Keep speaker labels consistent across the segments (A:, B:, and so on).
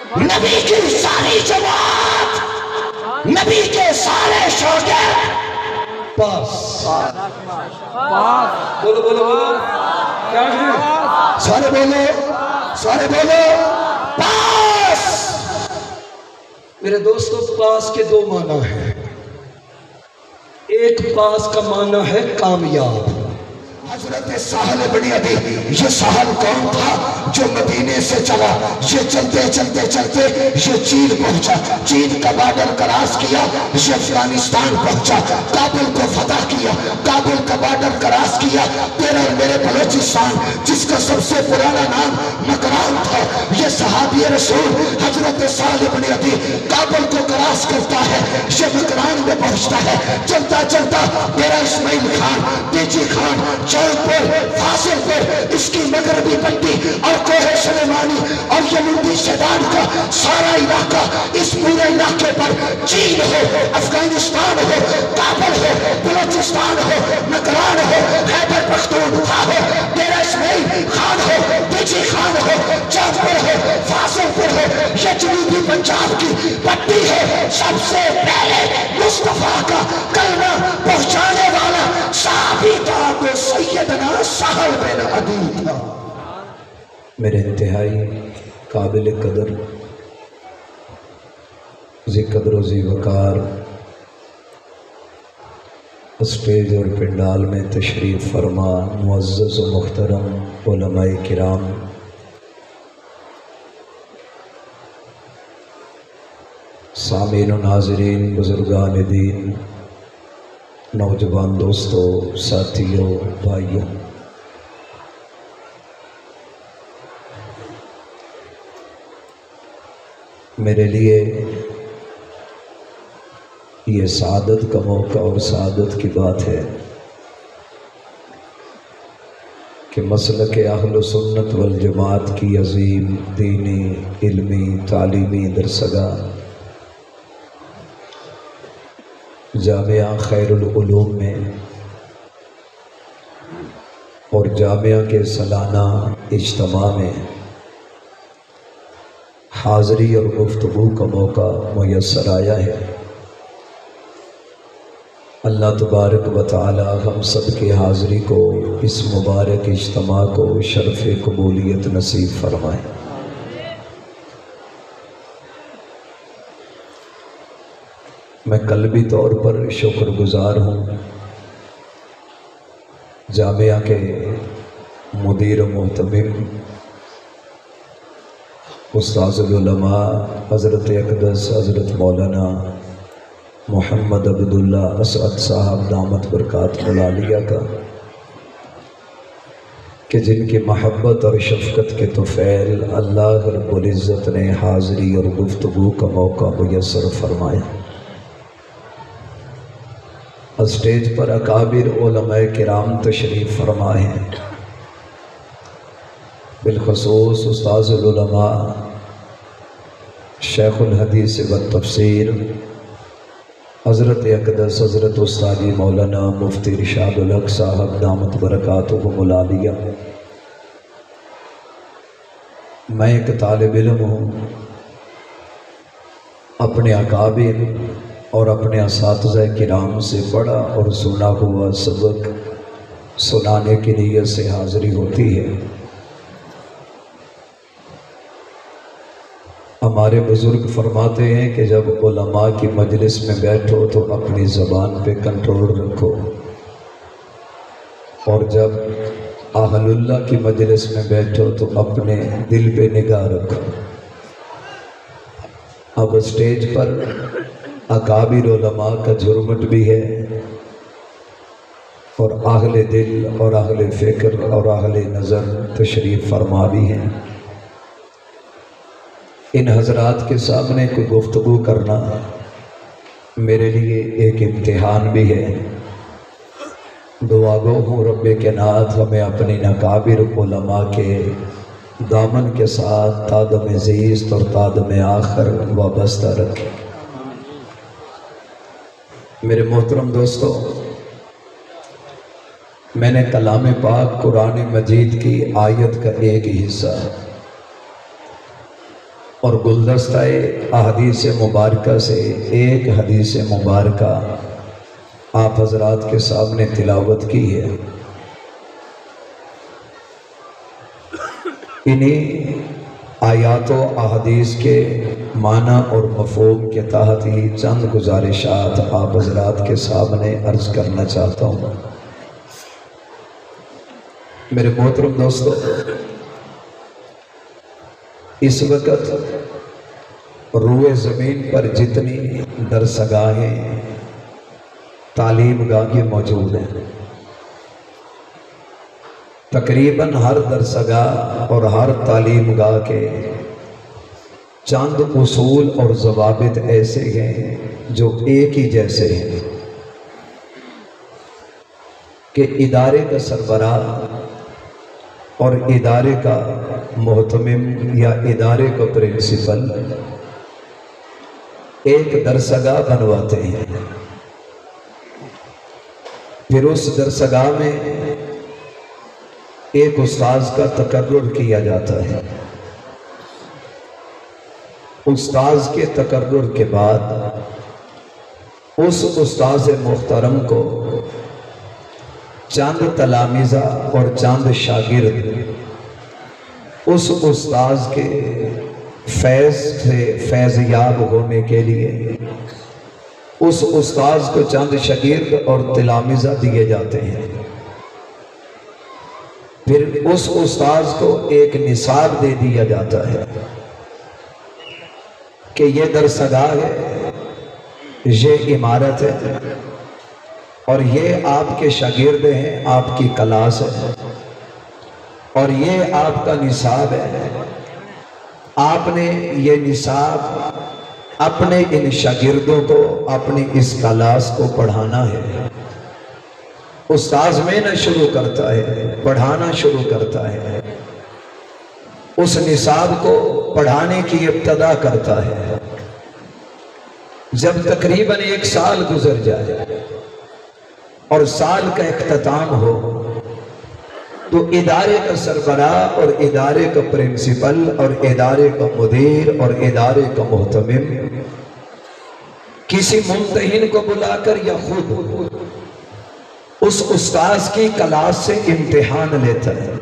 A: نبی کی ساری جماعت، نبی کے سارے شاگرد پاس. بولو بولو بولو، سارے بولو، سارے بولو پاس. میرے دوستو، پاس کے دو معنی ہیں. ایک پاس کا معنی ہے کامیاب. حضرت سہل بن ابی، یہ سہل کون تھا جو مدینے سے چلا؟ یہ چلتے چلتے چلتے یہ چین پہنچا، چین کا بارڈر کراس کیا، یہ افغانستان پہنچا، کابل کو فتح کیا، کابل کا بارڈر کراس کیا، تیرا اور میرے بلوچستان جس کا سب سے پرانا نام مکران تھا. یہ صحابی رسول حضرت سہل بن ابی کابل کو کراس کرتا ہے، یہ مکران میں پہنچتا ہے. چلتا چلتا تیرا اسماعیل خان، بیجی خان، پر فاصل پر اس کی مغربی پٹی اور کوہ سلیمانی اور یمندی شیطان کا سارا علاقہ، اس پورے علاقے پر چین ہو، افغانستان ہو، کابل ہو، بلوچستان ہو، مکران ہو، خیبر پختونخوا ہو، تیرا اسماعیل خان ہو، بیجی خان ہو، جعفر ہو، فاصل پر ہو، یہ جنوبی پنجاب کی پٹی ہے. سب سے پہلے مصطفیٰ کا کلمہ پہنچانے والا صحابی تھا وہ سیدنا سہل بن ابی تھا. میرے انتہائی قابل قدر، ذی قدر و ذی وقار اسٹیج اور پنڈال میں تشریف فرما معزز و محترم علماء کرام، سامعین و ناظرین، بزرگان دین، نوجوان دوستو، ساتھیوں، بھائیوں، میرے لیے یہ سعادت کا موقع اور سعادت کی بات ہے کہ مسلک اہل سنت والجماعت کی عظیم دینی، علمی، تعلیمی درسگاہ جامعہ خیر العلوم میں اور جامعہ کے سالانہ اجتماع میں حاضری اور گفتگو کا موقع میسر آیا ہے. اللہ تبارک و تعالی ہم سب کی حاضری کو، اس مبارک اجتماع کو شرف قبولیت نصیب فرمائے. میں قلبی طور پر شکر گزار ہوں جامعہ کے مدیر و محتمم استاذ العلماء حضرت اقدس حضرت مولانا محمد عبداللہ اسعد صاحب دامت برکات العالیہ کا، کہ جن کی محبت اور شفقت کے طفیل اللہ رب العزت نے حاضری اور گفتگو کا موقع میسر فرمایا. اسٹیج پر اکابر علماء کرام تشریف فرما ہیں، بالخصوص استاذ العلماء شیخ الحدیث والتفسیر حضرت اقدس حضرت استادی مولانا مفتی ارشاد الحق صاحب دامت برکاتہم العالیہ. میں ایک طالب علم ہوں، اپنے اکابر اور اپنے اساتذہ کرام سے پڑھا اور سنا ہوا سبق سنانے کی نیت سے حاضری ہوتی ہے. ہمارے بزرگ فرماتے ہیں کہ جب علماء کی مجلس میں بیٹھو تو اپنی زبان پہ کنٹرول رکھو، اور جب اہل اللہ کی مجلس میں بیٹھو تو اپنے دل پہ نگاہ رکھو. اب اسٹیج پر اکابر علماء کا جرمٹ بھی ہے، اور اہل دل اور اہل فکر اور اہل نظر تشریف فرما بھی ہیں. ان حضرات کے سامنے کوئی گفتگو کرنا میرے لیے ایک امتحان بھی ہے. دعا گو ہوں رب کائنات ہمیں اپنی اکابر علماء کے دامن کے ساتھ تادم زیست اور تادم آخر وابستہ رکھے. میرے محترم دوستو، میں نے کلام پاک قرآن مجید کی آیت کا ایک حصہ
B: اور گلدستہ احادیث مبارکہ سے ایک حدیث مبارکہ آپ حضرات کے سامنے تلاوت کی ہے۔ انہی آیات و احادیث کے معنی اور مفہوم کے تحت ہی چند گزارشات آپ حضرات کے سامنے عرض کرنا چاہتا ہوں۔ میرے محترم دوستو، اس وقت روئے زمین پر جتنی درسگاہیں تعلیم گاہیں موجود ہیں، تقریباً ہر درسگاہ اور ہر تعلیم گاہ کے چند اصول اور ضوابط ایسے ہیں جو ایک ہی جیسے ہیں کہ ادارے کا سربراہ اور ادارے کا محتمم یا ادارے کا پرنسپل ایک درسگاہ بنواتے ہیں، پھر اس درسگاہ میں ایک استاذ کا تقرر کیا جاتا ہے۔ استاذ کے تقرر کے بعد اس استاذ محترم کو چند تلامذہ اور چند شاگرد اس استاذ کے فیض سے فیض یاب ہونے کے لیے اس استاذ کو چند شاگرد اور تلامذہ دیے جاتے ہیں۔ پھر اس استاذ کو ایک نصاب دے دیا جاتا ہے کہ یہ درسگاہ ہے، یہ عمارت ہے، اور یہ آپ کے شاگرد ہیں، آپ کی کلاس ہے، اور یہ آپ کا نصاب ہے۔ آپ نے یہ نصاب اپنے ان شاگردوں کو، اپنی اس کلاس کو پڑھانا ہے۔ استاذ میں نہ شروع کرتا ہے، پڑھانا شروع کرتا ہے، اس نصاب کو پڑھانے کی ابتدا کرتا ہے۔ جب تقریباً 1 سال گزر جائے اور سال کا اختتام ہو تو ادارے کا سربراہ اور ادارے کا پرنسپل اور ادارے کا مدیر اور ادارے کا محتمم کسی ممتحن کو بلا کر یا خود اس استاذ کی کلاس سے امتحان لیتا ہے،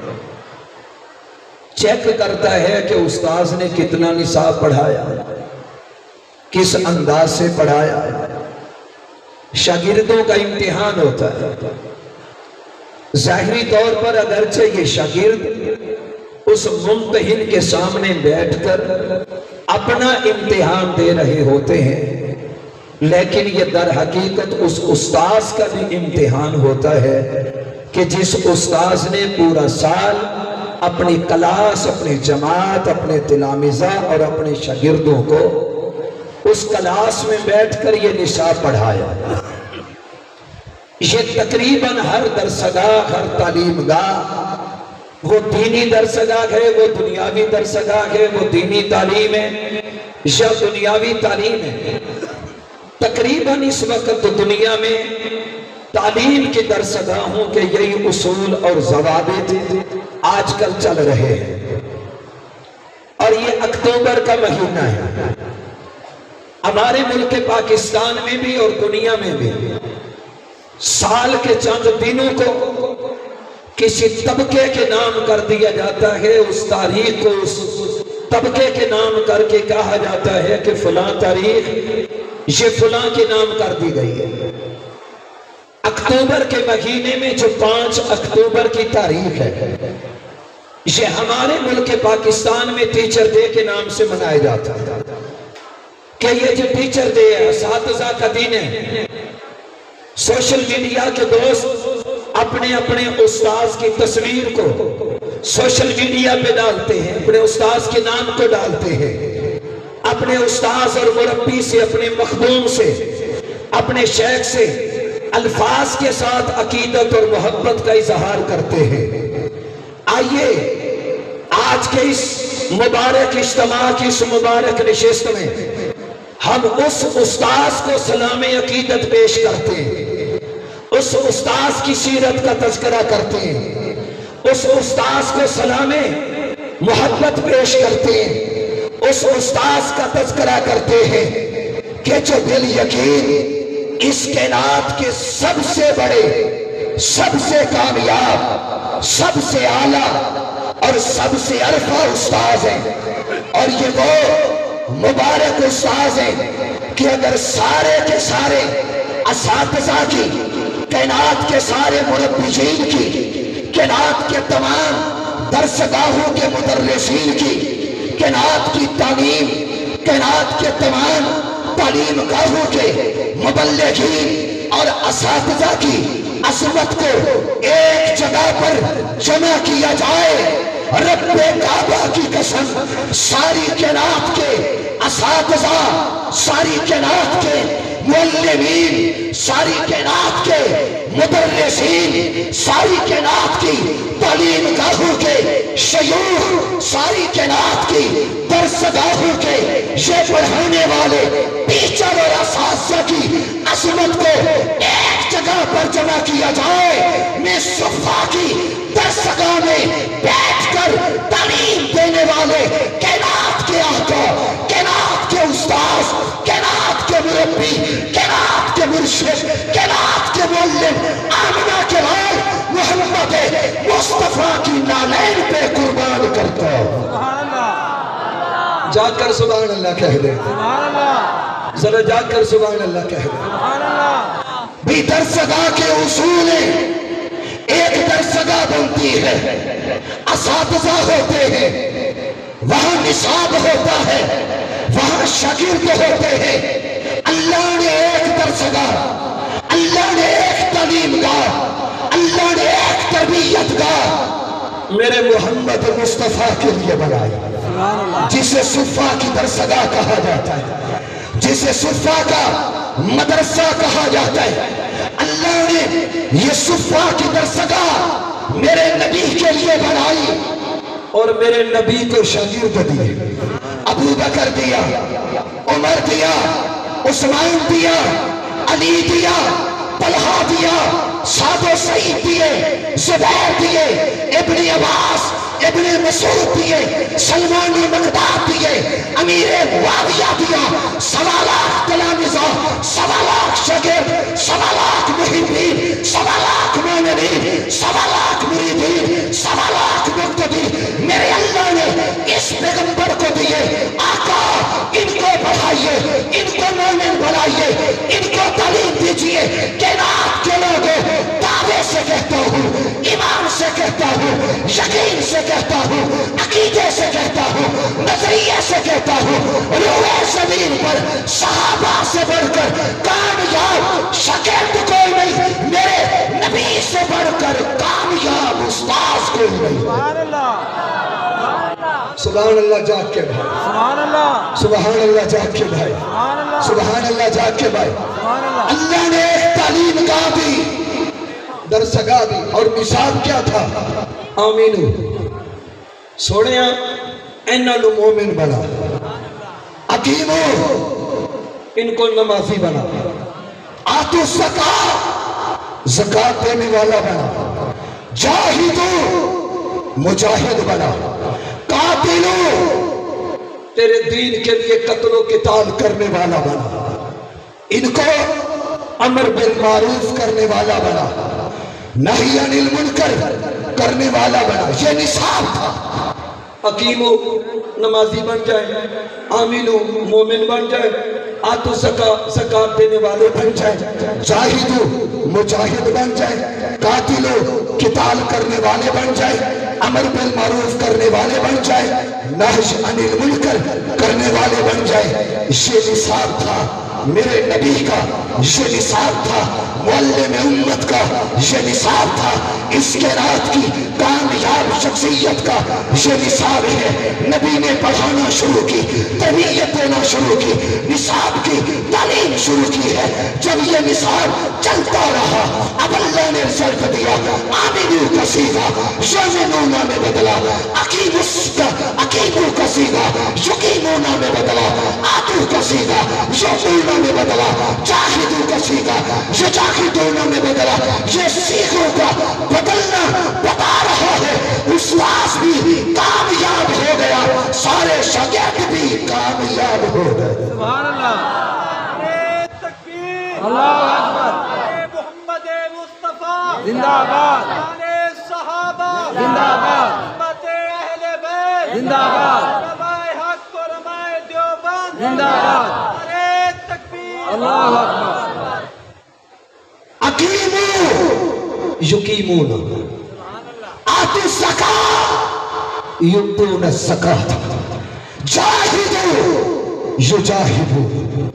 B: چیک کرتا ہے کہ استاذ نے کتنا نصاب پڑھایا، کس انداز سے پڑھایا۔ شاگردوں کا امتحان ہوتا ہے۔ ظاہری طور پر اگرچہ یہ شاگرد اس ممتحن کے سامنے بیٹھ کر اپنا امتحان دے رہے ہوتے ہیں، لیکن یہ در حقیقت اس استاذ کا بھی امتحان ہوتا ہے کہ جس استاذ نے پورا سال اپنی کلاس، اپنی جماعت، اپنے تلامذہ اور اپنے شاگردوں کو اس کلاس میں بیٹھ کر یہ نصاب پڑھایا۔ یہ تقریباً ہر درسگاہ، ہر تعلیم گاہ، وہ دینی درسگاہ ہے، وہ دنیاوی درسگاہ ہے، وہ دینی تعلیم ہے یا دنیاوی تعلیم ہے، تقریباً اس وقت دنیا میں تعلیم کی درسگاہوں کے یہی اصول اور ضوابط آج کل چل رہے ہیں۔ اور یہ اکتوبر کا مہینہ ہے، ہمارے ملک پاکستان میں بھی اور دنیا میں بھی سال کے چند دنوں کو کسی طبقے کے نام کر دیا جاتا ہے، اس تاریخ کو اس طبقے کے نام کر کے کہا جاتا ہے کہ فلاں تاریخ یہ فلاں کے نام کر دی گئی ہے۔ اکتوبر کے مہینے میں جو 5 اکتوبر کی تاریخ ہے، یہ ہمارے ملک پاکستان میں ٹیچر ڈے کے نام سے منایا جاتا ہے کہ یہ جو ٹیچر ڈے ہے، اساتذہ کا دن ہے۔ سوشل میڈیا کے دوست اپنے اپنے استاذ کی تصویر کو سوشل میڈیا پہ ڈالتے ہیں، اپنے استاذ کے نام کو ڈالتے ہیں، اپنے استاذ اور مربی سے، اپنے مخدوم سے، اپنے شیخ سے الفاظ کے ساتھ عقیدت اور محبت کا اظہار کرتے ہیں۔ آئیے آج کے اس مبارک اجتماع کی اس مبارک نشست میں ہم اس استاذ کو سلام عقیدت پیش کرتے ہیں، اس استاذ کی سیرت کا تذکرہ کرتے ہیں، اس استاذ کو سلام محبت پیش کرتے ہیں،
A: اس استاذ کا تذکرہ کرتے ہیں کہ جو بال یقین اس کائنات کے سب سے بڑے، سب سے کامیاب، سب سے اعلیٰ اور سب سے عرفہ استاذ ہیں، اور یہ وہ مبارک استاذ ہیں کہ اگر سارے کے سارے اساتذہ کی، کائنات کے سارے مربیین کی، کائنات کے تمام درسگاہوں کے مدرسین کی، کائنات کی تعلیم، کائنات کے تمام تعلیم گاہوں کے مبلغین اور اساتذہ کی عظمت کو ایک جگہ پر جمع کیا جائے، رب کعبہ کی قسم ساری کائنات کے اساتذہ، ساری کائنات کے معلمین، ساری کائنات کے مدرسین، ساری کائنات کی تعلیم گاہوں کے شیوخ، ساری کائنات کی درسگاہوں کے یہ پڑھانے والے ٹیچر اور اساتذہ کی عظمت کو ایک جگہ پر جمع کیا جائے، میں صفحہ کی درسگاہ میں بیٹھ کر تعلیم دینے والے کائنات کے آقا، کائنات کے استاذ، کائنات کے مربی، کائنات کے مرشد، کائنات کے معلم آمنہ کے لال محمد مصطفیٰ کی نالین پہ قربان کرتا ہوں۔ جا کر سبحان اللہ کہہ دے، ذرا جا کر سبحان اللہ کہہ دے۔ بھی درسگاہ کے اصول ہیں، ایک درسگاہ بنتی ہے، اساتذہ ہوتے ہیں، وہاں نصاب ہوتا ہے، وہاں شاگرد ہوتے ہیں، اللہ نے ایک درسگاہ، اللہ نے ایک تعلیم گاہ، اللہ نے ایک تربیت گاہ میرے محمد مصطفیٰ کے لیے بنائی، جسے صفحہ کی درسگاہ کہا جاتا ہے، جسے صفحہ کا مدرسہ کہا جاتا ہے۔ اللہ نے یہ صفحہ کی درسگاہ میرے نبی کے لیے بنائی اور میرے نبی کو شاگرد دیے، ابو بکر دیا، عمر دیا، عثمان دیا، علی دیا، طلحہ دیا، سعد و سعید دیے، زبیر دیے، ابن عباس، ابن مسعود دیے، سلمان مقداد دیے، امیر معاویہ دیا، 1.25 لاکھ تلامذہ، 1.25 لاکھ شاگرد، 1.25 لاکھ محبین، 1.25 لاکھ مومنین، 1.25 لاکھ مریدین، 1.25 لاکھ مقتدی میرے اللہ نے اس پیغمبر کو دیے۔ آقا ان کو بڑھائیے، ان کو مومن بنائیے، ان کو تعلیم دیجئے۔ کائنات کے لوگوں دعوے سے کہتا ہوں، ایمان سے کہتا ہوں، یقین سے کہتا ہوں، عقیدے سے کہتا ہوں، نظریے سے کہتا ہوں، روح زمین پر صحابہ سے بڑھ کر کامیاب شاگرد کوئی نہیں، میرے نبی سے بڑھ کر کامیاب استاذ کوئی نہیں۔ سبحان اللہ جاگ کے بھائی، سبحان اللہ جاگ کے بھائی، سبحان اللہ جاگ کے بھائی۔ اللہ نے ایک تعلیم گاہ دی، درسگاہ دی، اور نصاب کیا تھا؟ آمینو، سوڑیا اینالو مومن بنا، حکیمو ان کو نمازی بنا، آتو زکاة دینے والا بنا، جاہدو مجاہد بنا، قاتلو تیرے دین کے لیے قتل و قتال کرنے والا بنا، ان کو امر بالمعروف کرنے والا بنا، نہی عن المنکر کرنے والا بنا۔ یہ نصاب تھا۔ حکیمو نمازی بن جائے، آمینو مومن بن جائے، آتو زکاة دینے والے بن جائے، جاہدو مجاہد بن جائے، قاتلو قتال کرنے والے بن جائے، امر بالمعروف کرنے والے بن جائے، نہی عن المنکر کرنے والے بن جائے۔ یہ نصاب تھا میرے نبی کا، یہ نصاب تھا معلم امت کا، یہ نصاب تھا اس کائنات کی کامیاب شخصیت کا، یہ نصاب ہے۔ نبی نے پڑھانا شروع کی، تربیت دینا شروع کی، نصاب کی تعلیم شروع کی ہے۔ جب یہ نصاب چلتا رہا، اب اللہ نے رزلٹ دیا، آمینو کا سیغہ یؤمنون میں بدلا، عقیمو کا سیغہ یقیمون میں بدلا، آتو کا سیغہ یؤمنون میں بدلا، جاہدو کا سیغہ یجاہدون میں بدلا۔ یہ سیغوں کا بدلنا بتا رہا ہے، استاذ بھی کامیاب ہو گیا، سارے شاگرد بھی ہو گئے۔
C: سبحان اللہ، تکبیر، اللہ اکبر، محمد مصطفیٰ زندہ آباد، صحابہ زندہ آباد، امت اہل بیت زندہ آباد، علماء حق علماء دیوبند زندہ آباد، تکبیر، اللہ اکبر۔
A: اقیموا یقیمون، آتوا الزکاۃ یؤتون الزکاۃ، جاہدوا یجاہدون۔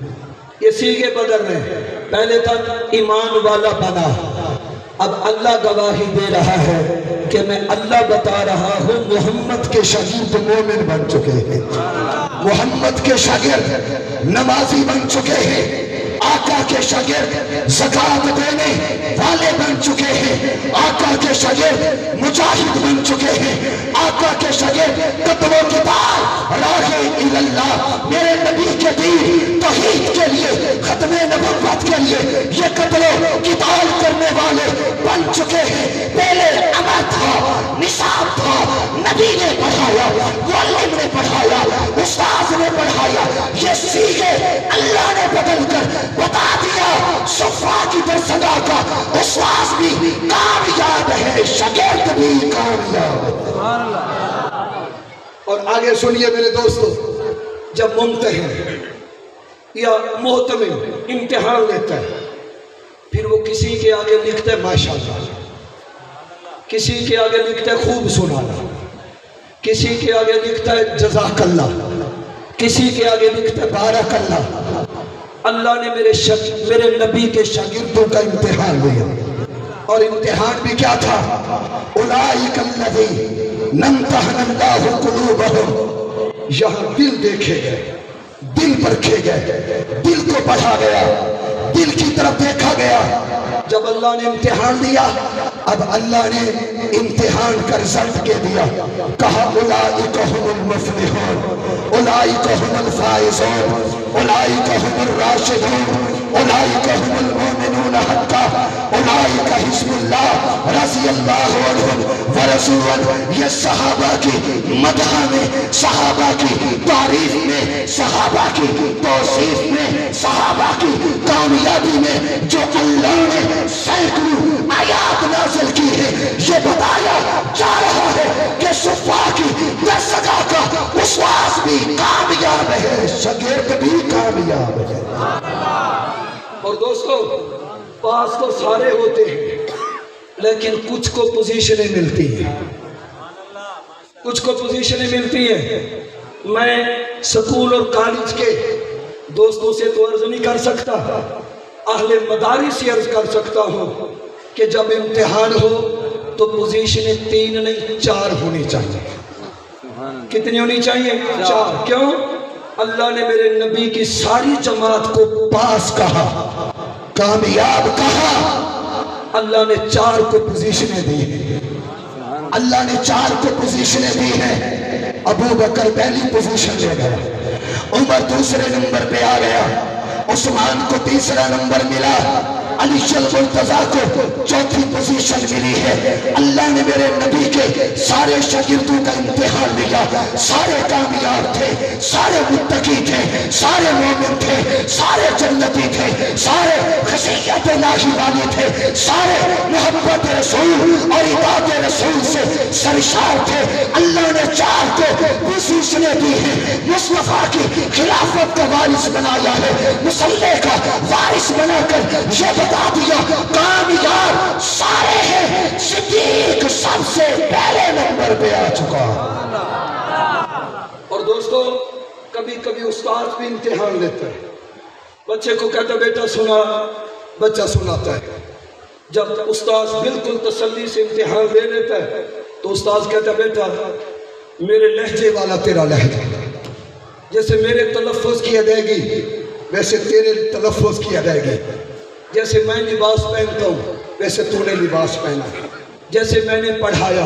B: یہ سیغے بدل رہے ہیں، پہلے تک ایمان والا بنا، اب اللہ گواہی دے رہا ہے کہ میں اللہ بتا رہا ہوں
A: محمد کے شاگرد مومن بن چکے ہیں، محمد کے شاگرد نمازی بن چکے ہیں، آقا کے شاگرد زکاة دینے والے بن چکے ہیں، آقا کے شاگرد مجاہد بن چکے ہیں، آقا کے شاگرد قتل و قتال راہ اللہ، میرے نبی کے دین توحید کے لیے، ختم نبوت کے لیے یہ قتل و قتال کرنے والے بن چکے ہیں۔ پہلے امر تھا، نصاب تھا، نبی نے پڑھایا، معلم نے پڑھایا، استاذ نے پڑھایا، یہ سیکھے اللہ نے بدل کر بتا دیا۔ صفا کی درسگاہ کا استاذ بھی کامیاب ہے، شاگرد بھی کامیاب ہے۔
B: اور آگے سنیے میرے دوستو، جب ممتحن یا محتمل امتحان لیتا ہے، پھر وہ کسی کے آگے لکھتا ہے ماشاءاللہ، کسی کے آگے لکھتا ہے خوب سنانا، کسی کے آگے لکھتا ہے جزاک اللہ، کسی کے آگے لکھتا ہے بارک اللہ۔ اللہ نے میرے نبی کے شاگردوں کا امتحان لیا، اور امتحان بھی کیا تھا؟ اولئک الذین امتحن اللہ قلوبہم، یہاں دل دیکھے گئے، دل پرکھے گئے، دل کو پڑھا گیا، دل کی طرف دیکھا گیا۔ جب اللہ نے امتحان لیا، اب اللہ نے امتحان کا رزلٹ کے دیا، کہا اولئک هم المفلحون، اولئک هم الفائزون، اولئک هم الراشدون، اولئک هم المؤمنون حقا، اولئک حزب اللہ رضی اللہ عنہم ورسولہ۔ یہ صحابہ کی مدح میں، صحابہ کی تعریف میں، صحابہ کی توصیف میں، صحابہ کی کامیابی میں جو اللہ نے سینکڑوں آیات نازل کی ہے، یہ بتایا جا رہا ہے کہ صفا کی درسگاہ کا استاذ بھی کامیاب ہے، شاگرد بھی کامیاب ہے۔ اور دوستو، پاس تو سارے ہوتے ہیں، لیکن کچھ کو پوزیشنیں ملتی ہیں، کچھ کو پوزیشنیں ملتی ہیں۔ میں سکول اور کالج کے دوستوں سے تو عرض نہیں کر سکتا، اہل مدارس سے عرض کر سکتا ہوں کہ جب امتحان ہو تو پوزیشنیں 3 نہیں 4 ہونی چاہیے۔ کتنی ہونی چاہیے؟ 4۔ کیوں؟ اللہ نے میرے نبی کی ساری جماعت کو پاس کہا، کامیاب کہا، اللہ نے 4 کو پوزیشنیں دی ہیں، اللہ نے 4 کو پوزیشنیں دی ہیں۔ ابو بکر پہلی پوزیشن لے گیا، عمر دوسرے نمبر پہ آ گیا، عثمان کو تیسرا نمبر ملا، علی المرتضیٰ کو 4تھی پوزیشن ملی ہے۔ اللہ نے میرے نبی کے سارے شاگردوں کا امتحان لیا، سارے کامیاب تھے، سارے متقی تھے، سارے مومن تھے، سارے جنتی تھے، سارے خشیت الہی والے تھے، سارے محبت رسول اور اطاعت رسول سے سرشار تھے۔ اللہ نے 4 کو پوزیشنیں دی ہیں، مصطفیٰ کی خلافت کا وارث بنایا ہے، مسلح کا وارث بنا کر یہ بتا دیا کامیاب سارے ہیں، صدیق سب سے پہلے نمبر پہ آ چکا۔ اور دوستو، کبھی کبھی استاد بھی امتحان لیتا ہے، بچے کو کہتا ہے بیٹا سنا، بچہ سناتا ہے۔ جب استاد بالکل تسلی سے امتحان لے لیتا ہے تو استاد کہتا ہے بیٹا میرے لہجے والا تیرا لہجہ، جیسے میرے تلفظ کی ادائیگی ویسے تیرے تلفظ کی ادائیگی، جیسے میں لباس پہنتا ہوں ویسے تو نے لباس پہنا، جیسے میں نے پڑھایا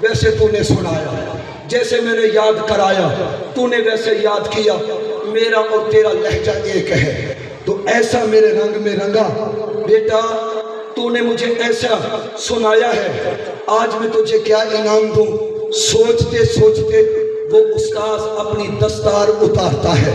B: ویسے تو نے سنایا، جیسے میں نے یاد کرایا تو نے ویسے یاد کیا، میرا اور تیرا لہجہ ایک ہے، تو ایسا میرے رنگ میں رنگا بیٹا، تو نے مجھے ایسا سنایا ہے، آج میں تجھے کیا انعام دوں۔ سوچتے سوچتے وہ استاذ اپنی دستار اتارتا ہے،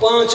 B: 5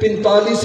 B: 45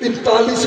B: 45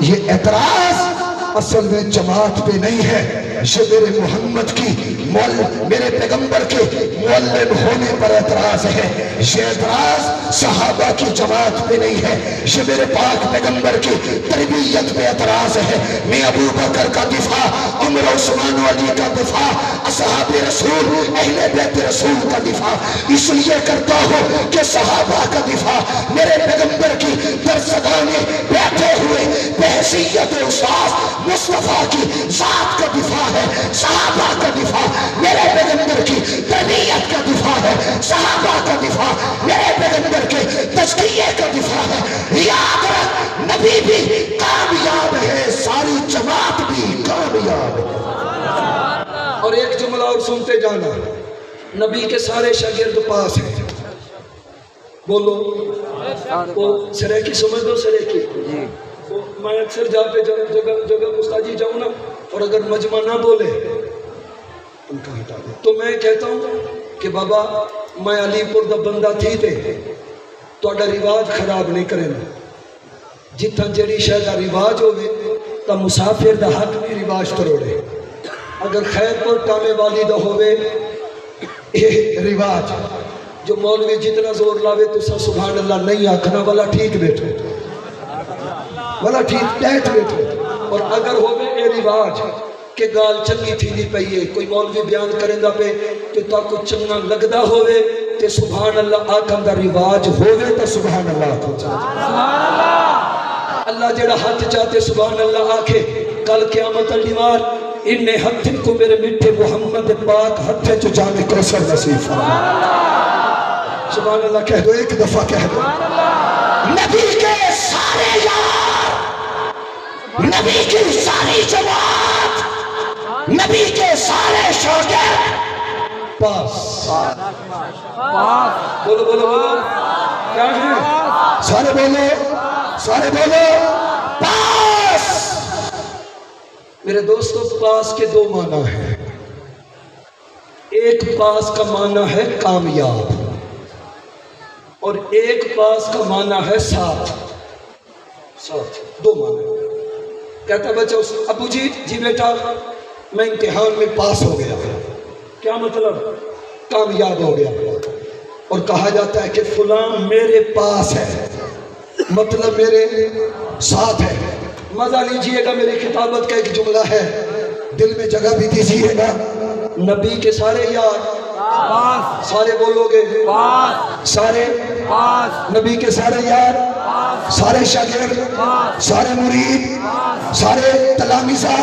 A: یہ اعتراض اصل میں جماعت پہ نہیں ہے، یہ میرے محمد کی میرے پیغمبر کے معلم ہونے پر اعتراض ہے۔ یہ اعتراض صحابہ کی جماعت پہ نہیں ہے، یہ میرے پاک پیغمبر کی تربیت پہ اعتراض ہے۔ میں ابو بکر کا دفاع، عمر عثمان و علی کا دفاع، اصحاب رسول اہل بیت رسول کا دفاع اس لیے کرتا ہوں کہ صحابہ کا دفاع میرے پیغمبر کی درسگاہ میں بیٹھے ہوئے بحیثیت استاد مصطفیٰ کی ذات کا دفاع ہے، صحابہ کا دفاع میرے پیغمبر کی تربیت کا دفاع ہے، صحابہ کا دفاع میرے پیغمبر کے تزکیے کا دفاع ہے۔ یاد رکھ، نبی بھی کامیاب ہے، ساری جماعت بھی کامیاب ہے۔
B: اور ایک جملہ اور سنتے جانا، نبی کے سارے شاگرد پاس ہیں، بولو وہ سریکی سمجھ دو، سریکی میں اکثر جاتے جگہ استاجی جاؤں نا، اور اگر مجمع نہ بولے ان کا ہٹا دے تو میں کہتا ہوں کہ بابا میں علی پور دا بندہ تھی تے توڑا رواج خراب نہیں کریں، جتنا جڑی شاہ دا رواج ہوئے تا مسافر دا حق بھی رواج تروڑے۔ اگر خیر پر کامے والی دا ہوئے یہ رواج جو مولوی جتنا زور لاوے تو سا سبحان اللہ نہیں آکھنا والا ٹھیک بیٹھو، والا ٹھیک ٹیٹ بیٹھو۔ اور اگر ہوئے اے رواج کہ گال چنگی تھی نہیں پہیے، کوئی مولوی بیان کریں دا پہ تو تا کو چنگا لگدا ہوئے تے سبحان اللہ آکھن دا رواج ہوئے تا سبحان اللہ آکھن چاہتے۔ اللہ جڑا ہاتھ چاہتے سبحان اللہ آکھے، کل قیامت الڈیوار انہیں ہتھن کو میرے میٹھے محمد پاک ہتھے جو جامع کوثر نصیب فرمائے۔ سبحان اللہ کہہ دو، ایک دفعہ کہہ دو،
A: نبی کے سارے یار، نبی کی ساری جماعت، نبی کے سارے شاگرد
B: پاس۔ بولو بولو بولو کیا ہے؟
A: سارے بولو، سارے بولو، پاس۔
B: میرے دوستو پاس کے دو معنی ہیں، ایک پاس کا معنی ہے کامیاب اور ایک پاس کا معنی ہے ساتھ، ساتھ دو معنی۔ کہتا بچہ ابو جی بیٹا میں امتحان میں پاس ہو گیا، کیا مطلب؟ کامیاب ہو گیا۔ اور کہا جاتا ہے کہ فلاں میرے پاس ہے، مطلب میرے ساتھ ہے۔ مزہ لیجئے گا، میری خطابت کا ایک جملہ ہے، دل میں جگہ بھی دیجئے گا۔ نبی کے سارے یار پاس، سارے بولو گے پاس، سارے پاس، نبی کے سارے یار پاس، سارے شاگرد پاس، سارے مرید پاس، سارے تلامذہ،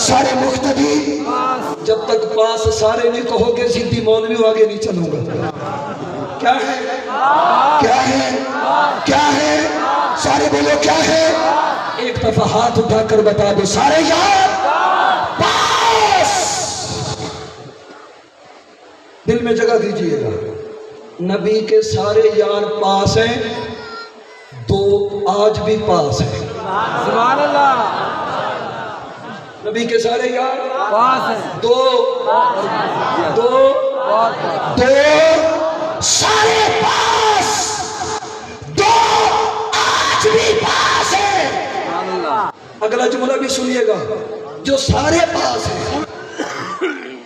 B: سارے مقتدی پاس۔ جب تک پاس سارے نہیں کہو گے زندی مولوی آگے نہیں چلوں گا۔ کیا ہے؟
A: کیا ہے؟ کیا ہے؟ سارے بولو کیا ہے؟
B: ایک دفعہ ہاتھ اٹھا کر بتا دو،
A: سارے یار پاس۔
B: دل میں جگہ دیجئے گا، نبی کے سارے یار پاس ہیں، دو آج بھی پاس ہیں۔
C: سبحان اللہ،
B: نبی کے سارے یار
C: پاس ہے،
B: دو
A: سارے پاس، دو آج بھی پاس ہے۔
C: سبحان اللہ۔
B: اگلا جملہ بھی سنیے گا، جو سارے پاس ہیں،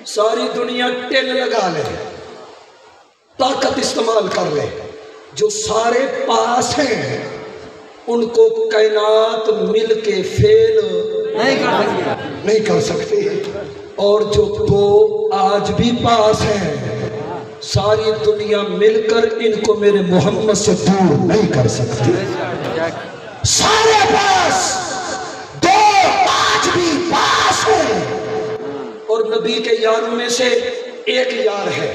B: ساری دنیا ٹیل لگا لے، طاقت استعمال کر لے، جو سارے پاس ہیں ان کو کائنات مل کے فیل نہیں کر سکتے۔ اور جو دو آج بھی پاس ہیں، ساری دنیا مل کر ان کو میرے محمد سے دور نہیں کر سکتے۔
A: سارے پاس، دو آج بھی پاس ہیں۔
B: اور نبی کے یاروں میں سے ایک یار ہے،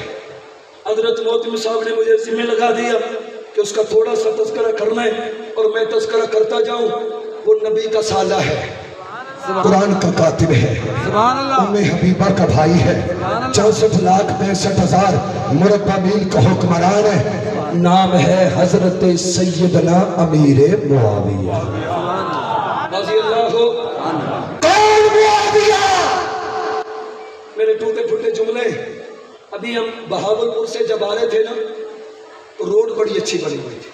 B: حضرت محتم صاحب نے مجھے ذمہ لگا دیا کہ اس کا تھوڑا سا تذکرہ کرنا ہے اور میں تذکرہ کرتا جاؤں۔ وہ نبی کا سالہ ہے،
A: قرآن کا کاتب ہے،
C: سبحان اللہ،
A: ام حبیبہ کا بھائی ہے، 64,65,000 مربع میل کا حکمران ہے،
B: نام ہے حضرت سیدنا امیر معاویہ رضی اللہ ہو۔
A: کون معاویہ؟
B: میرے ٹوٹے پھوٹے جملے، ابھی ہم بہاول پور سے جب آ رہے تھے نا تو روڈ بڑی اچھی بنی ہوئی تھی،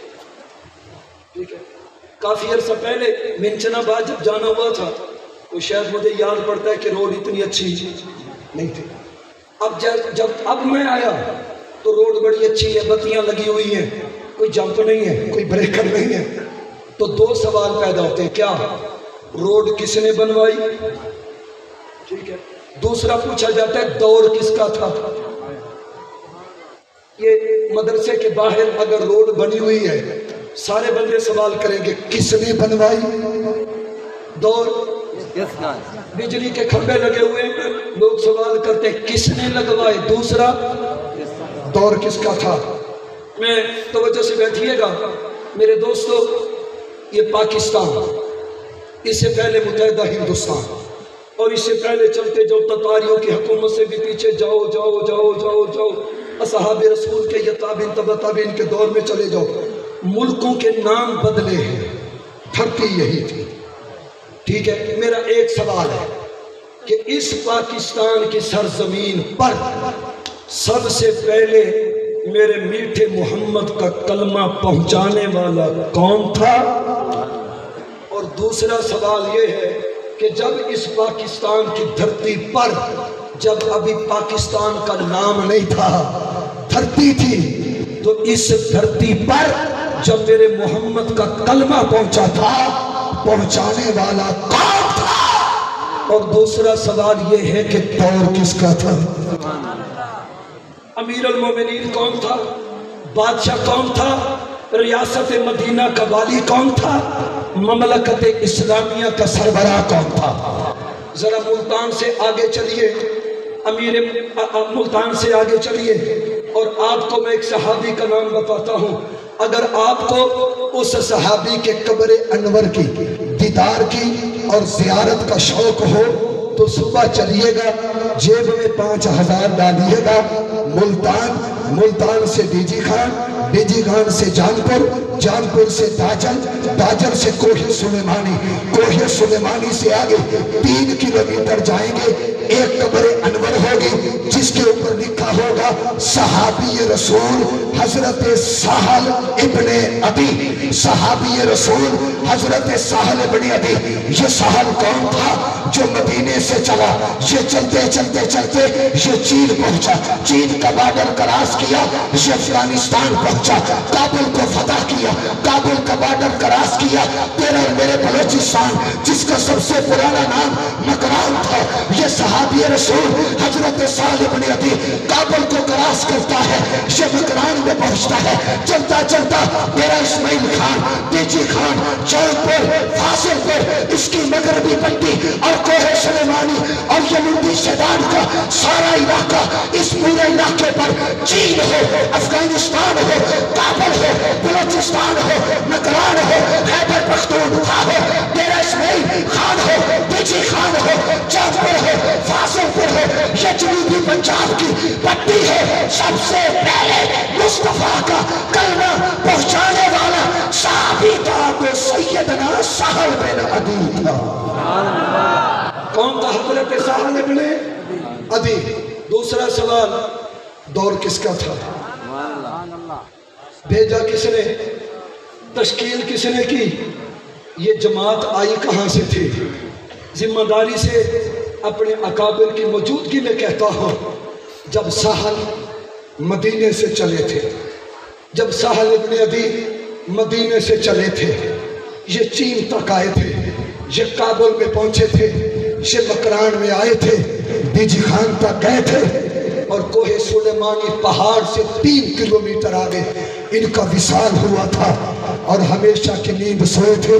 B: ٹھیک ہے، کافی عرصہ پہلے منچنا بعد جب جانا ہوا تھا تو شاید مجھے یاد پڑتا ہے کہ روڈ اتنی اچھی نہیں تھی. اب میں آیا تو روڈ بڑی اچھی ہے، بتیاں لگی ہوئی ہیں، کوئی جمپ نہیں ہے، کوئی بریکر نہیں ہے. تو دو سوال پیدا ہوتے ہیں، کیا روڈ کس نے بنوائی؟ ٹھیک ہے. دوسرا پوچھا جاتا ہے دور کس کا تھا؟ یہ مدرسے کے باہر اگر روڈ بنی ہوئی ہے سارے بندے سوال کریں گے کس نے بنوائی؟ دور بجلی کے کھمبے لگے ہوئے ہیں، لوگ سوال کرتے ہیں کس نے لگوائے؟ دوسرا دور کس کا تھا؟ میں توجہ سے بیٹھیے گا میرے دوستو. یہ پاکستان، اس سے پہلے متحدہ ہندوستان، اور اس سے پہلے چلتے جاؤ تتاریوں کی حکومت سے بھی پیچھے جاؤ جاؤ جاؤ جاؤ جاؤ، اصحاب رسول کے یا تابعین تبع تابعین کے دور میں چلے جاؤ، ملکوں کے نام بدلے ہیں، دھرتی یہی تھی. ٹھیک ہے. میرا ایک سوال ہے کہ اس پاکستان کی سرزمین پر سب سے پہلے میرے میٹھے محمد کا کلمہ پہنچانے والا کون تھا؟ اور دوسرا سوال یہ ہے کہ جب اس پاکستان کی دھرتی پر، جب ابھی پاکستان کا نام نہیں تھا، دھرتی تھی، تو اس دھرتی پر جب میرے محمد کا کلمہ پہنچا تھا پہنچانے والا کون تھا؟ اور دوسرا سوال یہ ہے کہ دور کس کا تھا؟ امیر المومنین کون تھا؟ بادشاہ کون تھا؟ ریاست مدینہ کا والی کون تھا؟ مملکت اسلامیہ کا سربراہ کون تھا؟ ذرا ملتان سے آگے چلیے، ملتان سے آگے چلیے، اور آپ کو میں ایک صحابی کا نام بتاتا ہوں. اگر آپ کو اس صحابی کے قبر انور کی دیدار کی اور زیارت کا شوق ہو تو صبح چلیے گا، جیب میں 5000 ڈالیے گا، ملتان سے ڈی جی خان سے جانپور سے داجل سے کوہ سلیمانی سے آگے 3 کلومیٹر جائیں گے، ایک قبر انور ہوگی جس کے اوپر لکھا ہوگا صحابی رسول حضرت سہل ابن ابی. صحابی رسول حضرت سہل ابن ابی. یہ سہل کون تھا؟ جو مدینے سے چلا، یہ چلتے چلتے چلتے یہ چین پہنچا، چین کا بارڈر کراس کیا، یہ افغانستان پہنچا، کابل کو فتح کیا، کابل کا بارڈر کراس کیا، تیرا اور میرے بلوچستان جس کا سب سے پرانا نام مکران تھا، یہ صحابی رسول حضرت سہل ابن ابی کابل کو کراس کرتا ہے، یہ مکران میں پہنچتا ہے. چلتا چلتا تیرا اسماعیل خان، دیجی خان، جونپور، فاصل پور، اس کی مغربی پٹی اور کوہ سلیمانی اور یمندی شیدان کا سارا علاقہ، اس پورے علاقے پر چین ہو، افغانستان ہو، کابل ہو، بلوچستان ہو، مکران ہو، خیبر پختونخوا ہو، تیرا اسماعیل خان ہو، دیجی خان ہو، جونپور ہو، فاصل پور ہو، یہ جنوبی پنجاب کی پٹی ہے. سب سے پہلے مصطفیٰ کا کلمہ پہنچانے والا صحابی تھا تو سیدنا سہل بن ابی تھا. کون تھا؟ حضرت سہل ابن ابی. دوسرا سوال دور کس کا تھا؟ بھیجا کس نے؟ تشکیل کس نے کی؟ یہ جماعت آئی کہاں سے تھی؟ ذمہ داری سے اپنے اکابر کی موجودگی میں کہتا ہوں، جب سہل مدینے سے چلے تھے، جب سہل ابن ابی مدینے سے چلے تھے، یہ چین تک آئے تھے، یہ کابل میں پہنچے تھے، یہ مکران میں آئے تھے، دیجی خان تک گئے تھے، اور کوہ سلیمانی پہاڑ سے 3 کلومیٹر آگے ان کا وصال ہوا تھا، اور ہمیشہ کی نیند سوئے تھے.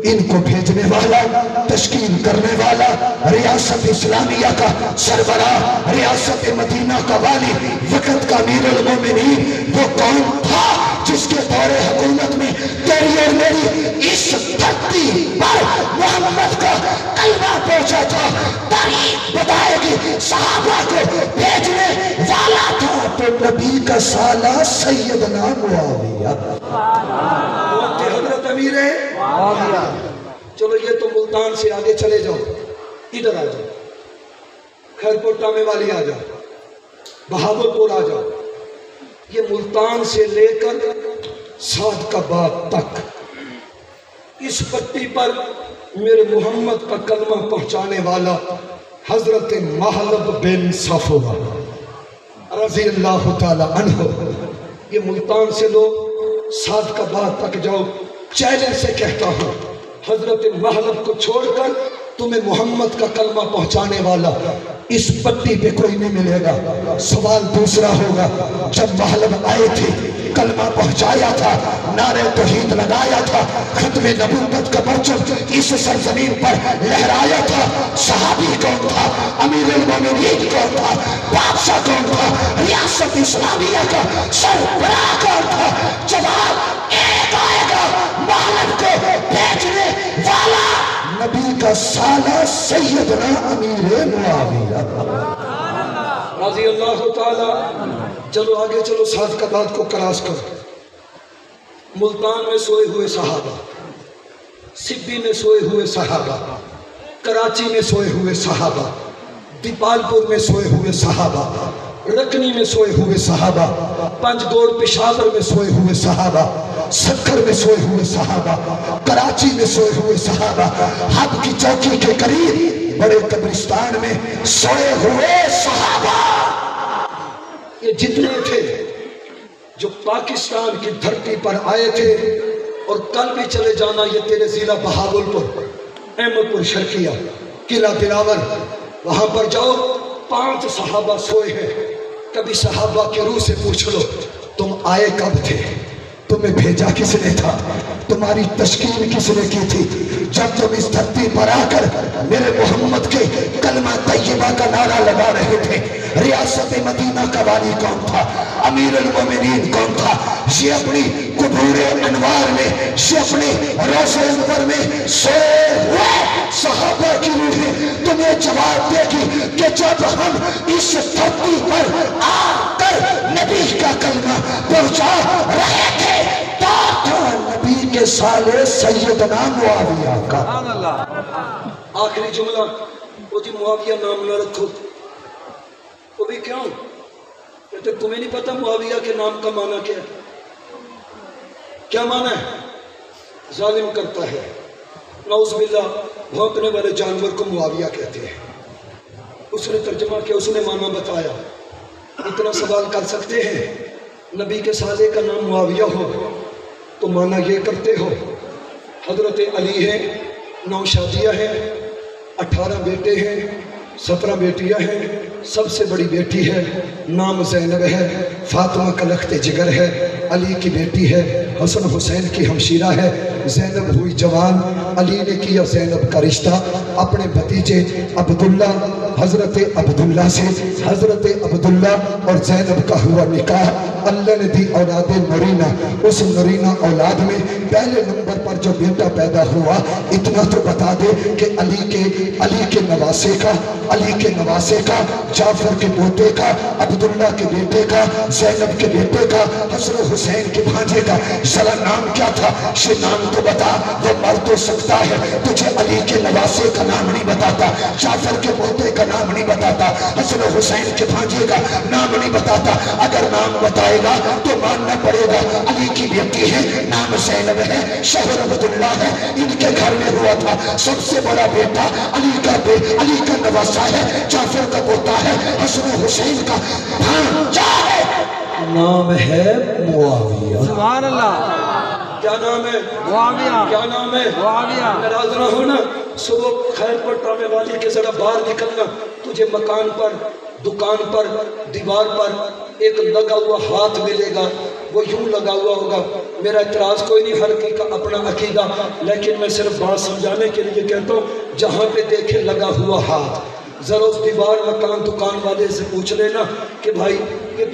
B: ان کو بھیجنے والا، تشکیل کرنے والا، ریاست اسلامیہ کا سربراہ، ریاست مدینہ کا والی، وقت کا امیر المومنین، وہ کون تھا جس کے دور حکومت میں تیری اور میری اس دھرتی پر محمد کا کلمہ پہنچا تھا؟ تاریخ بتائے گی صحابہ کو بھیجنے والا تھا تو نبی کا سالہ سیدنا معاویہ. حضرت امیر معاویہ. چلو یہ تو ملتان سے آگے چلے جاؤ، ادھر آ جاؤ، خیرپور ٹامے والی آ جاؤ، بہاول پور آ جاؤ. یہ ملتان سے لے کر صادقآباد تک
A: اس پٹی پر میرے محمد کا کلمہ پہنچانے والا حضرت محلب بن صفوہ رضی اللہ تعالی عنہ. یہ ملتان سے لوگ صادقآباد تک جاؤ، چیلنج سے کہتا ہوں حضرت محلب کو چھوڑ کر تمہیں محمد کا کلمہ پہنچانے والا اس پٹی پہ کوئی نہیں ملے گا. سوال دوسرا ہوگا، جب محلب آئے تھے کلمہ پہنچایا تھا، نعرہ توحید لگایا تھا، ختم نبوت کا پرچم اس سرزمین پر لہرایا تھا، صحابی کون تھا؟ امیر المومنین کون تھا؟ بادشاہ کون تھا؟ ریاست اسلامیہ کا سربراہ کون تھا؟ جواب ایک آئے گا، محلب کو بھیجنے والا نبی کا سالہ سیدنا امیر معاویہ رضی اللہ تعالی. چلو آگے چلو، صادقآباد کو کراس کرو. ملتان میں سوئے ہوئے صحابہ، سبی میں سوئے ہوئے صحابہ، کراچی میں سوئے ہوئے صحابہ، دیپال پور میں سوئے ہوئے صحابہ، رکنی میں سوئے ہوئے صحابہ، پنج گوڑ پشاور میں سوئے ہوئے صحابہ، سکھر میں سوئے ہوئے صحابہ، کراچی میں سوئے ہوئے صحابہ، حب کی چوکی کے قریب بڑے قبرستان میں سوئے ہوئے صحابہ. یہ جتنے تھے جو پاکستان کی دھرتی پر آئے تھے، اور کل بھی چلے جانا یہ تیرے ضلع بہاولپور، احمد پور شرقیہ، قلعہ دلاور، وہاں پر جاؤ 5 صحابہ سوئے ہیں. کبھی صحابہ کے روح سے پوچھ لو تم آئے کب تھے، تمہیں بھیجا کس نے تھا، تمہاری تشکیل کس نے کی تھی، جب تم اس دھرتی پر آ کر میرے محمد کے کلمہ طیبہ کا نعرہ لگا رہے تھے. ریاست مدینہ کا والی کون تھا، امیر المومنین کون تھا؟ یہ اپنی قبور انوار میں، یہ اپنے روضہ انور میں سوئے ہوئے صحابہ کی روحیں تمہیں جواب دے گی کہ جب ہم اس دھرتی پر آ کر نبی کا کلمہ پہنچا رہے تھے تو نبی کے سالے سیدنا معاویہ کا. آخری جملہ، وہ جی معاویہ نام نہ رکھو. وہ بھی کیوں؟ کہتے تمہیں نہیں پتا معاویہ کے نام کا معنی کیا ہے؟ کیا معنی ہے؟ ظالم کرتا ہے. نعوذ باللہ، بھونکنے والے جانور کو معاویہ کہتے ہیں. اس نے ترجمہ کیا، اس نے معنی بتایا. اتنا سوال کر سکتے ہیں، نبی کے سالے کا نام معاویہ ہو تو معنی یہ کرتے ہو حضرت علی ہیں، 9 شادیاں ہیں، 18 بیٹے ہیں، 17 بیٹیاں ہیں، سب سے بڑی بیٹی ہے نام زینب ہے، فاطمہ کا لخت جگر ہے، علی کی بیٹی ہے، حسن حسین کی ہمشیرہ ہے. زینب ہوئی جوان، علی نے کیا زینب کا رشتہ اپنے بھتیجے عبداللہ، حضرت عبداللہ سے. حضرت عبداللہ اور زینب کا ہوا نکاح. اللہ نے دی اولاد نورینہ. اس نورینہ اولاد میں پہلے نمبر پر جو بیٹا پیدا ہوا، اتنا تو بتا دے کہ علی کے نواسے کا، جعفر کے پوتے کا، عبداللہ کے بیٹے کا، زینب کے بیٹے کا، حسن حسین کے بھانجے کا ذرا نام کیا تھا؟ یہ نام تو بتا. وہ مر تو سکتا ہے، تجھے علی کے نواسے کا نام نہیں بتاتا، جعفر کے پوتے کا نام نہیں بتاتا، حسن حسین کے بھانجے کا نام نہیں بتاتا. اگر نام بتائے گا تو ماننا پڑے گا علی کی بیٹی ہے، نام زینب ہے، شوہر عبداللہ ہے، ان کے گھر میں ہوا تھا. سب سے بڑا بیٹا علی کا نواسا ہے، جعفر کا پوتا ہے، حسن حسین کا بھانجا ہے، نام ہے معاویہ.
C: سبحان اللہ.
A: کیا نام ہے؟
C: معاویہ.
A: کیا نام ہے؟
C: معاویہ.
A: ناراض نہ ہونا. صبح خیر پر ٹامے والی کے ذرا باہر نکلنا. تجھے مکان پر، دکان پر، دیوار پر ایک لگا ہوا ہاتھ ملے گا، وہ یوں لگا ہوا ہوگا. میرا اعتراض کوئی نہیں، ہر کی کا اپنا عقیدہ، لیکن میں صرف بات سمجھانے کے لیے کہتا ہوں جہاں پہ دیکھے لگا ہوا ہاتھ، ذرا اس دیوار مکان دکان والے سے پوچھ لینا کہ بھائی کہ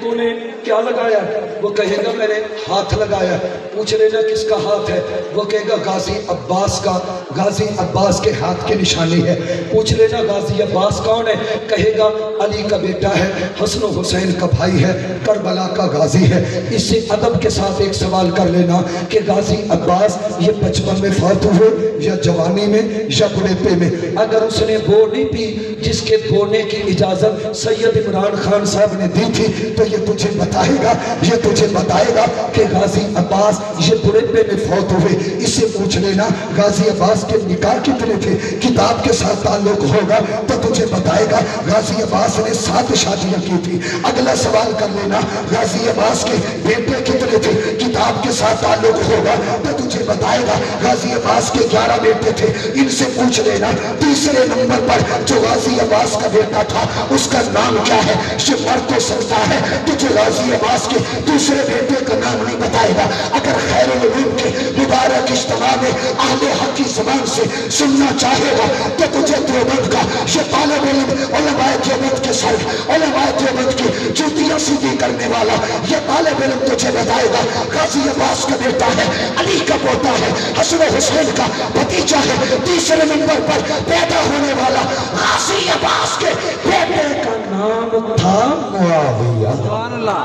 A: تو نے کیا لگایا؟ وہ کہے گا میں نے ہاتھ لگایا. پوچھ لینا کس کا ہاتھ ہے؟ وہ کہے گا غازی عباس کا، غازی عباس کے ہاتھ کی نشانی ہے. پوچھ لینا غازی عباس کون ہے؟ کہے گا علی کا بیٹا ہے، حسن و حسین کا بھائی ہے، کربلا کا غازی ہے. اس سے ادب کے ساتھ ایک سوال کر لینا کہ غازی عباس یہ 55 میں فوت ہوئے یا جوانی میں یا بڑھاپے میں۔
B: اگر اس نے وہ نہیں پی جس کے بونے کی اجازت سید عمران خان صاحب نے دی تھی
A: تو یہ تجھے بتائے گا کہ غازی عباس یہ بڑھاپے میں فوت ہوئے۔ اسے پوچھ لینا غازی عباس کے نکاح کتنے تھے، کتاب کے ساتھ تعلق ہوگا تو تجھے بتائے گا غازی عباس نے 7 شادیاں کی تھی۔ اگلا سوال کر لینا غازی عباس کے بیٹے کتنے تھے، کتاب کے ساتھ تعلق ہوگا تو تجھے بتائے گا غازی عباس کے 11 بیٹے تھے۔ ان سے پوچھ لینا تیسرے نمبر پر جو غازی عباس کا بیٹا تھا اس کا نام کیا ہے۔ یہ مر تو سکتا ہے تجھے غازی عباس کے دوسرے بیٹے کا نام نہیں بتائے گا۔ اگر خیر العلوم کے مبارک اجتماع میں اہل حق کی زبان سے سننا چاہے گا تو تجھے دیوبند کا یہ طالب علم علماء دیوبند کے سر، علماء دیوبند کی جوتیاں سیدھی کرنے والا یہ طالب علم تجھے بتائے گا غازی عباس کا بیٹا ہے، علی کا پوتا ہے، حسن و حسین کا بھتیجا ہے۔ تیسرے نمبر پر پیدا ہونے والا غازی عباس کے بیٹے کا نام تھا معاویہ۔
C: سبحان اللہ۔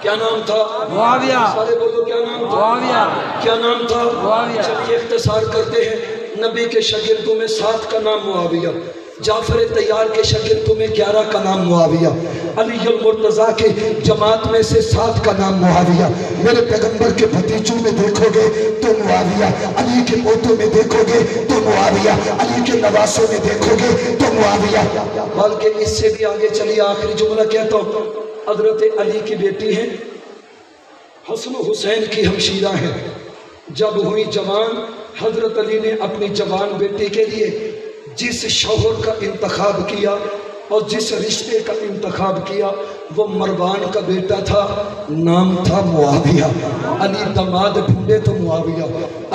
B: کیا نام تھا؟
C: معاویہ۔
B: سارے بولو کیا نام تھا؟
C: معاویہ۔
B: کیا نام تھا؟
C: معاویہ۔
B: چلیے اختصار کرتے ہیں۔ نبی کے شاگردوں میں 7 کا نام معاویہ، جعفر طیار کے شاگردوں میں 11 کا نام معاویہ، علی المرتضیٰ کے جماعت میں سے 7 کا نام معاویہ۔
A: میرے پیغمبر کے بھتیجوں میں دیکھو گے تو معاویہ، علی کے پوتوں میں دیکھو گے تو معاویہ، علی کے نواسوں میں دیکھو گے تو معاویہ۔
B: بلکہ اس سے بھی آگے چلیے، آخری جملہ کہتا ہوں، حضرت علی کی بیٹی ہیں، حسن و حسین کی ہمشیرہ ہیں۔ جب ہوئی جوان، حضرت علی نے اپنی جوان بیٹی کے لیے جس شوہر کا انتخاب کیا اور جس رشتے کا انتخاب کیا وہ مروان کا بیٹا تھا، نام تھا معاویہ۔ علی داماد ڈھونڈے تو معاویہ،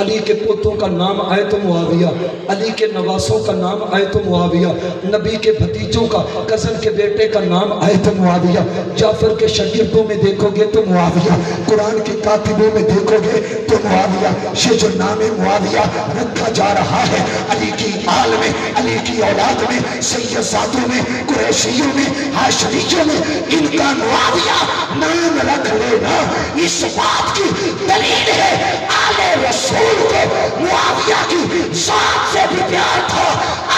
B: علی کے پوتوں کا نام آئے تو معاویہ، علی کے نواسوں کا نام آئے تو معاویہ، نبی کے بھتیجوں کا کزن کے بیٹے کا نام آئے تو معاویہ، جعفر کے شاگردوں میں دیکھو گے تو معاویہ، قرآن کے کاتبوں میں دیکھو گے تو معاویہ۔ یہ جو نام معاویہ رکھا جا رہا ہے علی کی آل میں، علی کی اولاد میں، سیدزادوں میں، قریشیوں میں، ہاشمیوں میں، ان کا معاویہ نام رکھ لینا اس بات کی دلیل ہے آل رسول کو معاویہ کی ذات سے بھی پیار تھا،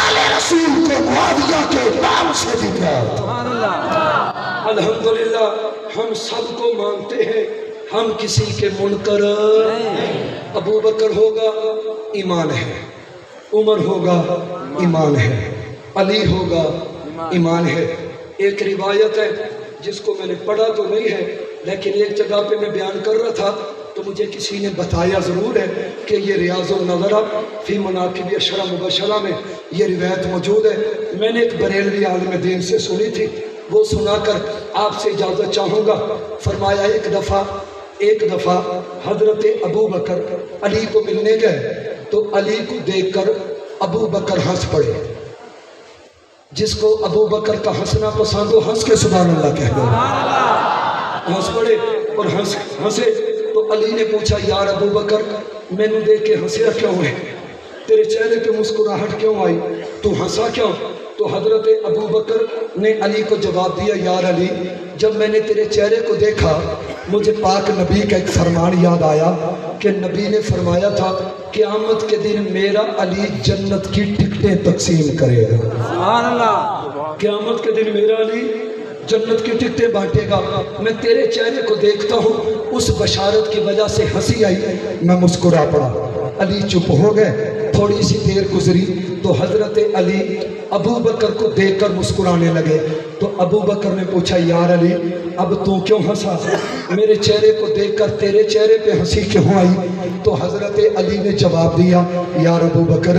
B: آل رسول کو معاویہ کے نام سے بھی پیار تھا۔
C: سبحان اللہ۔
B: الحمدللہ ہم سب کو مانتے ہیں، ہم کسی کے منکر۔ ابو بکر ہوگا ایمان ہے، عمر ہوگا ایمان ہے، علی ہوگا ایمان ہے۔ ایک روایت ہے جس کو میں نے پڑھا تو نہیں ہے لیکن ایک جگہ پہ میں بیان کر رہا تھا تو مجھے کسی نے بتایا ضرور ہے کہ یہ ریاض النظرہ فی مناقب اشرا مبشرہ میں یہ روایت موجود ہے۔ میں نے ایک بریلوی عالم دین سے سنی تھی، وہ سنا کر آپ سے اجازت چاہوں گا۔ فرمایا ایک دفعہ حضرت ابو بکر علی کو ملنے گئے تو علی کو دیکھ کر ابو بکر ہنس پڑے۔ جس کو ابو بکر کا ہنسنا پسند ہو ہنس کے سبحان اللہ کہہ دو۔ ہنس پڑے اور ہنسے تو علی نے پوچھا یار ابو بکر میں نے دیکھ کے ہنسیا کیوں ہے، تیرے چہرے پہ مسکراہٹ کیوں آئی، تو ہنسا کیوں؟ تو حضرت ابو بکر نے علی کو جواب دیا یار علی جب میں نے تیرے چہرے کو دیکھا مجھے پاک نبی کا ایک فرمان یاد آیا کہ نبی نے فرمایا تھا قیامت کے دن میرا علی جنت کی ٹکٹیں تقسیم کرے گا۔
C: سبحان اللہ۔
B: قیامت کے دن میرا علی جنت کی ٹکٹیں بانٹے گا۔ میں تیرے چہرے کو دیکھتا ہوں، اس بشارت کی وجہ سے ہنسی آئی، میں مسکرا پڑا۔ علی چپ ہو گئے۔ تھوڑی سی دیر گزری تو حضرت علی ابو بکر کو دیکھ کر مسکرانے لگے تو ابو بکر نے پوچھا یار علی اب تو کیوں ہنسا، میرے چہرے کو دیکھ کر تیرے چہرے پہ ہنسی کیوں آئی؟ تو حضرت علی نے جواب دیا یار ابو بکر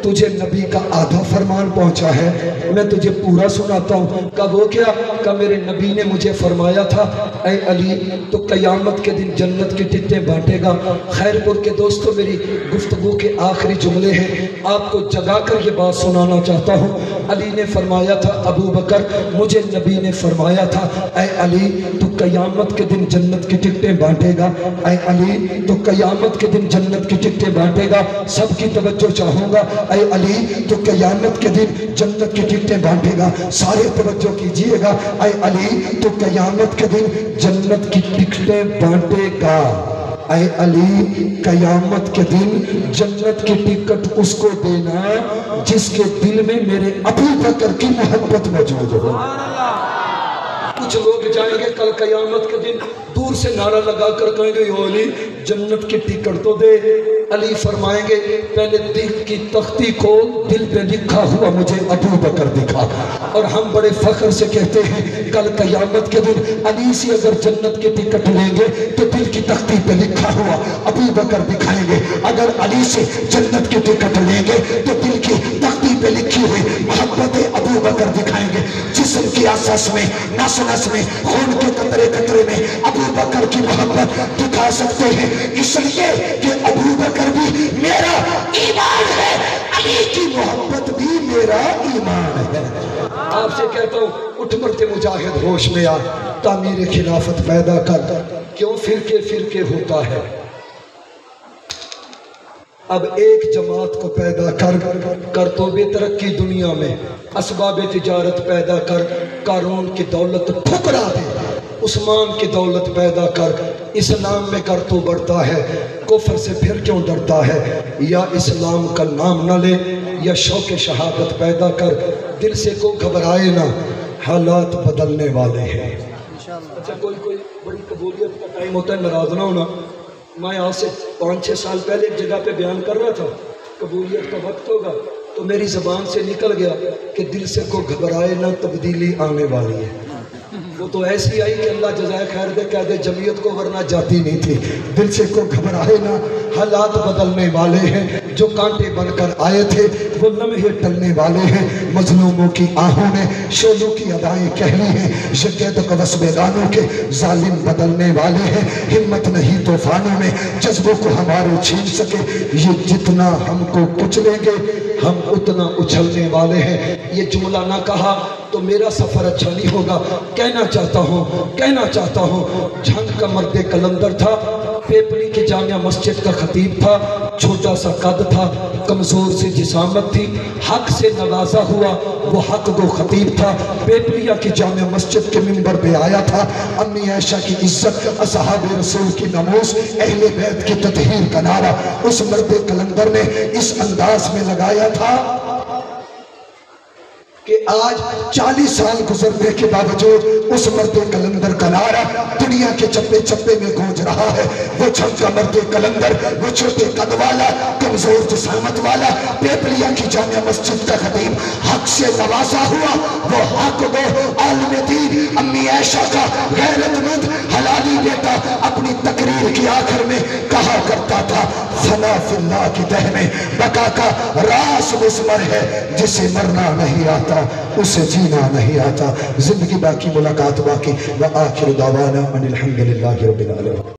B: تجھے نبی کا آدھا فرمان پہنچا ہے، میں تجھے پورا سناتا ہوں۔ کہا وہ کیا؟ کہا میرے نبی نے مجھے فرمایا تھا اے علی تو قیامت کے دن جنت کی ٹکٹیں بانٹے گا۔ خیر پور کے دوستو میری گفتگو کے آخری جملے ہیں، آپ کو جگا کر یہ بات سنانا چاہتا ہوں۔ علی نے فرمایا تھا ابو بکر مجھے نبی نے فرمایا تھا اے علی تو قیامت کے دن جنت کی ٹکٹیں بانٹے گا، اے علی تو قیامت کے دن جنت کی ٹکٹیں بانٹے گا۔ سب کی توجہ چاہوں گا، اے علی تو قیامت کے دن جنت کی ٹکٹیں بانٹے گا۔ سارے توجہ کیجئے گا، اے علی تو قیامت کے دن جنت کی ٹکٹیں بانٹے گا۔
A: اے علی قیامت کے دن جنت کی ٹکٹ اس کو دینا جس کے دل میں میرے ابو بکر کی محبت موجود ہو۔ کچھ لوگ جائیں گے کل قیامت کے دن دور سے نعرہ لگا کر کہیں گے یا علی جنت کی ٹکٹ تو دے۔ علی فرمائیں گے پہلے دل کی تختی کھول، دل پہ لکھا ہوا مجھے ابو بکر دکھا۔ اور ہم بڑے فخر سے کہتے ہیں کل قیامت کے دن علی سے اگر جنت کی ٹکٹ لیں گے تو دل کی تختی پہ لکھا ہوا ابو بکر دکھائیں گے، اگر علی سے جنت کی ٹکٹ لیں گے تو دل کی تختی پہ لکھی ہوئی محبت ابو بکر دکھائیں گے۔ جسم کی آساس میں، نس نس میں، خون کے قطرے قطرے میں ابو بکر کی محبت دکھا سکتے ہیں، اس لیے کہ ابو بکر بھی میرا ایمان ہے، علی کی محبت بھی میرا ایمان ہے۔ آپ سے کہتا ہوں اٹھ مرتے مجاہد ہوش میں آ، تعمیر خلافت پیدا کر۔ کیوں فرقے فرقے ہوتا ہے؟ اب ایک جماعت کو پیدا کر تو بے ترقی دنیا میں، اسباب تجارت پیدا کر، قارون کی دولت ٹھکرا دے، عثمان کی دولت پیدا کر، اسلام میں کر تو بڑھتا ہے، کفر سے پھر کیوں ڈرتا ہے؟ یا اسلام کا نام نہ لے یا شوق شہادت پیدا کر، دل سے کو گھبرائے نہ، حالات بدلنے والے ہیں۔ اچھا کوئی بڑی قبولیت کا ٹائم ہوتا ہے، ناراض نہ ہونا، میں آج سے 5-6 سال پہلے ایک جگہ پہ بیان کر رہا تھا قبولیت کا وقت ہوگا، تو میری زبان سے نکل گیا کہ دل سے کو گھبرائے نہ، تبدیلی آنے والی ہے۔ وہ تو ایسی آئی کہ اللہ جزائے خیر دے، کہہ دے جمعیت کو ورنہ جاتی نہیں تھی۔ دل سے کو گھبرائے نہ، حالات بدلنے والے ہیں، جو کانٹے بن کر آئے تھے وہ لمحے ٹلنے والے ہیں، مظلوموں کی آہوں نے شولوں کی ادائیں کہنی ہیں، شدت قوس میدانوں کے ظالم بدلنے والے ہیں، ہمت نہیں طوفانوں میں جذبوں کو ہمارے چھین سکے، یہ جتنا ہم کو کچلیں گے ہم اتنا اچھلنے والے ہیں۔ یہ جملہ نہ کہا تو میرا سفر اچھا نہیں ہوگا، کہنا چاہتا ہوں جھنگ کا مرد کلندر تھا، پیپلی کی جامع مسجد کا خطیب تھا، چھوٹا سا قد تھا، کمزور سی جسامت تھی، حق سے نوازا ہوا وہ حق گو خطیب تھا، پیپلیا کی جامع مسجد کے منبر پہ آیا تھا، امی عائشہ کی عزت، اصحاب رسول کی ناموس، اہل بیت کی تطہیر کا نعرہ اس مرد کلندر نے اس انداز میں لگایا تھا کہ آج 40 سال گزرنے کے باوجود اس مرد کلندر کا نعرہ دنیا کے چپے چپے میں گونج رہا ہے۔ وہ جھنگ کا مرد کلندر، وہ چھوٹے قد والا، کمزور جسامت والا، پیپلیا کی جامع مسجد کا خطیب، حق سے نوازا ہوا وہ حق گو عالم دین، امی عائشہ کا غیرت مند حلالی بیٹا، اپنی تقریر کی آخر میں کہا کرتا تھا فنا فی اللہ کی دہ میں بقا کا راز مضمر ہے، جسے مرنا نہیں آتا اسے جینا نہیں آتا۔ زندگی باقی، ملاقات باقی، وآخر دعوانا ان الحمدللہ رب العالمین۔